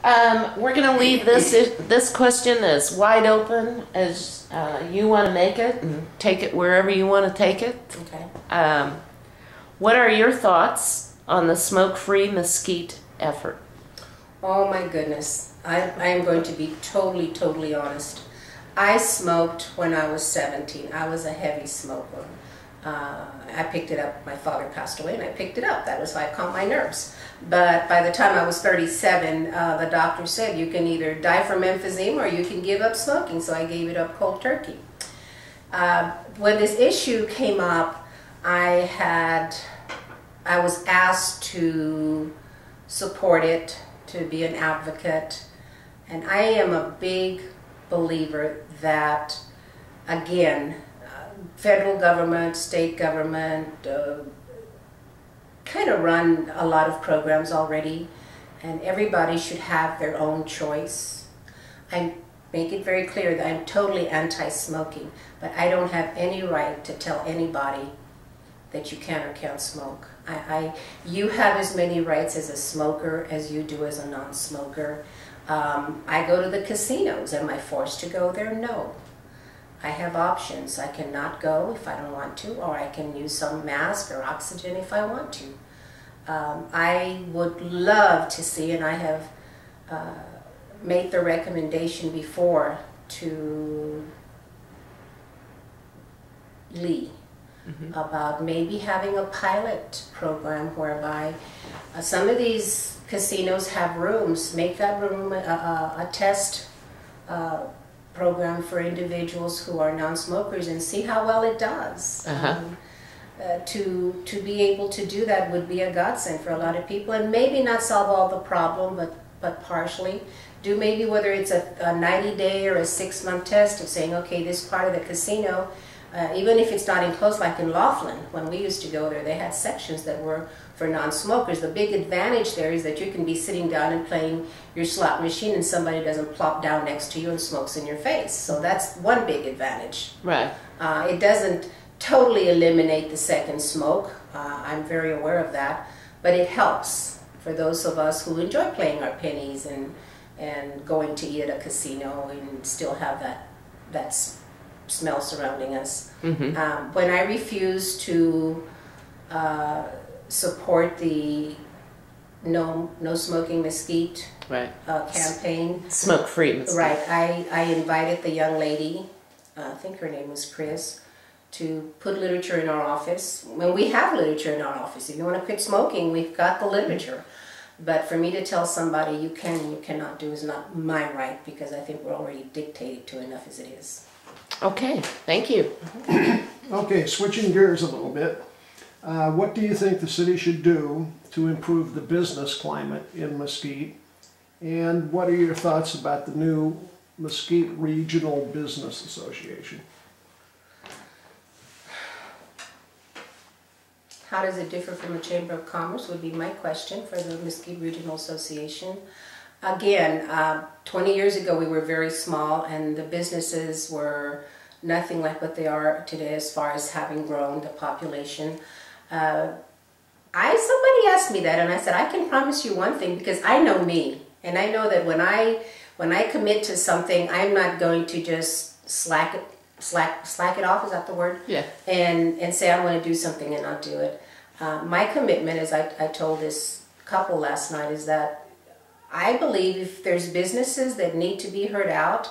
We're going to leave this question as wide open as you want to make it, and take it wherever you want to take it. Okay. What are your thoughts on the smoke-free Mesquite effort? Oh my goodness. I am going to be totally honest. I smoked when I was 17. I was a heavy smoker. I picked it up. My father passed away and I picked it up. That was how I calmed my nerves. But by the time I was 37, the doctor said you can either die from emphysema or you can give up smoking. So I gave it up cold turkey. When this issue came up, I was asked to support it, to be an advocate. And I am a big believer that, again, federal government, state government, kind of run a lot of programs already, and everybody should have their own choice. I make it very clear that I'm totally anti-smoking, but I don't have any right to tell anybody that you can or can't smoke. You have as many rights as a smoker as you do as a non-smoker. I go to the casinos. Am I forced to go there? No. I have options. I cannot go if I don't want to, or I can use some mask or oxygen if I want to. I would love to see, and I have made the recommendation before to Lee about maybe having a pilot program whereby some of these casinos have rooms, make that room a test program for individuals who are non-smokers and see how well it does. To be able to do that would be a godsend for a lot of people, and maybe not solve all the problem, but partially. Do maybe whether it's a 90-day or a 6-month test of saying, okay, this part of the casino, even if it's not enclosed, like in Laughlin, when we used to go there, they had sections that were for non-smokers. The big advantage there is that you can be sitting down and playing your slot machine and somebody doesn't plop down next to you and smokes in your face. So that's one big advantage. Right. It doesn't totally eliminate the second smoke. I'm very aware of that. But it helps for those of us who enjoy playing our pennies and going to eat at a casino and still have that smell surrounding us. When I refuse to support the no smoking Mesquite campaign, smoke-free Mesquite. Right. I invited the young lady, I think her name was Chris, to put literature in our office. When we have literature in our office, if you want to quit smoking, we've got the literature. But for me to tell somebody you can and you cannot do is not my right, because I think we're already dictated to enough as it is. Okay, thank you. Okay, switching gears a little bit. What do you think the city should do to improve the business climate in Mesquite? And what are your thoughts about the new Mesquite Regional Business Association? How does it differ from the Chamber of Commerce would be my question for the Mesquite Regional Association. Again, 20 years ago we were very small and the businesses were nothing like what they are today as far as having grown the population. Somebody asked me that and I said, I can promise you one thing, because I know me and I know that when I commit to something, I'm not going to just slack it off, is that the word? Yeah. And say I want to do something and not do it. My commitment, as I told this couple last night, is that I believe if there's businesses that need to be heard out,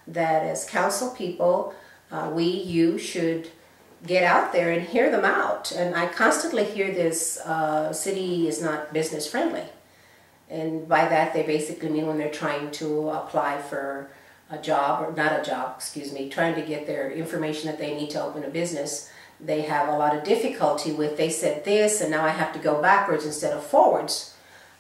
that as council people, you should get out there and hear them out. And I constantly hear this, city is not business friendly. And by that they basically mean when they're trying to apply for a job, or not a job, excuse me, trying to get their information that they need to open a business, they have a lot of difficulty with, they said this and now I have to go backwards instead of forwards.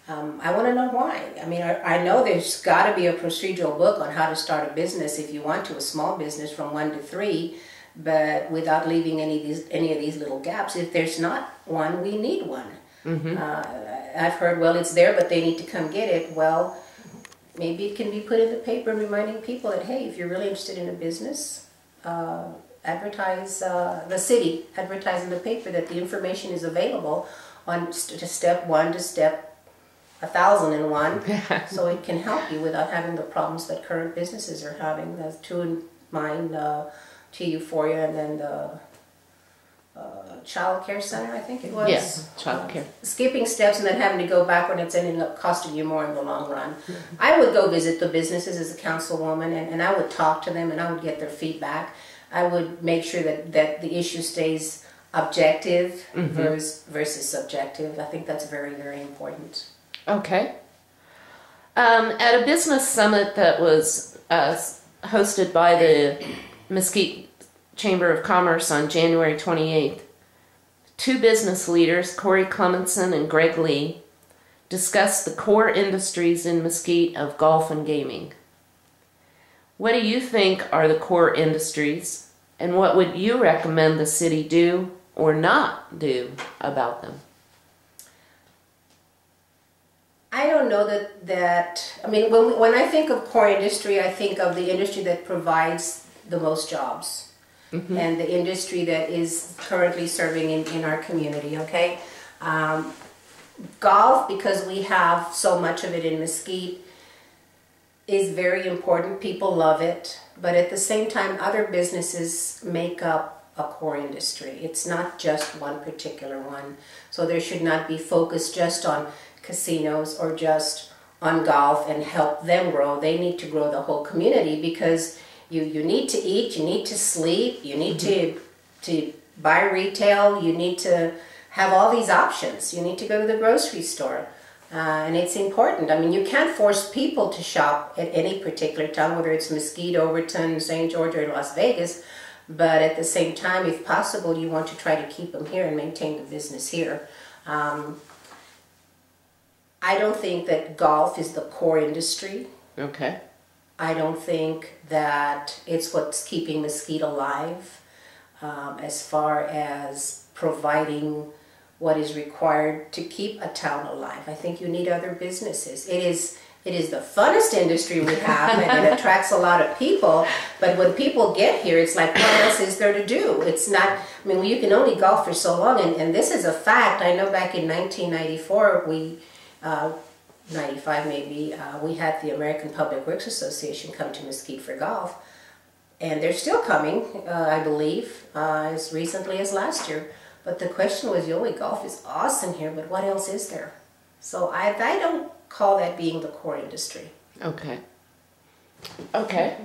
I want to know why. I mean, I know there's got to be a procedural book on how to start a business if you want to, a small business from 1 to 3, but without leaving any of these little gaps. If there's not one, we need one. I've heard, well, it's there, but they need to come get it. Well, maybe it can be put in the paper reminding people that, hey, if you're really interested in a business, advertise, the city, advertise in the paper that the information is available on step 1 to step 1,001, so it can help you without having the problems that current businesses are having. There's two in mind, to Euphoria, and then the child care center, I think it was. Yes, child care. Skipping steps and then having to go back when it's ending up costing you more in the long run. I would go visit the businesses as a councilwoman, and I would talk to them and I would get their feedback. I would make sure that the issue stays objective versus subjective. I think that's very, very important. Okay. At a business summit that was hosted by the Mesquite Chamber of Commerce on January 28th, two business leaders, Corey Clemenson and Greg Lee, discussed the core industries in Mesquite of golf and gaming. What do you think are the core industries, and what would you recommend the city do or not do about them? I don't know that I mean, when I think of core industry, I think of the industry that provides the most jobs. And the industry that is currently serving in our community, okay? Golf, because we have so much of it in Mesquite, is very important. People love it. But at the same time, other businesses make up a core industry. It's not just one particular one. So there should not be focused just on casinos or just on golf and help them grow. They need to grow the whole community, because you need to eat, you need to sleep, you need to buy retail, you need to have all these options. You need to go to the grocery store. And it's important. I mean, you can't force people to shop at any particular time, whether it's Mesquite, Overton, St. George, or Las Vegas. But at the same time, if possible, you want to try to keep them here and maintain the business here. I don't think that golf is the core industry. Okay. I don't think that it's what's keeping Mesquite alive, as far as providing what is required to keep a town alive. I think you need other businesses. It is the funnest industry we have, and it attracts a lot of people. But when people get here, it's like, what else is there to do? It's not, I mean, you can only golf for so long, and this is a fact. I know back in 1994, 95 maybe, we had the American Public Works Association come to Mesquite for golf, and they're still coming, I believe, as recently as last year. But the question was, Yoli, golf is awesome here, but what else is there? So I don't call that being the core industry. Okay. Okay.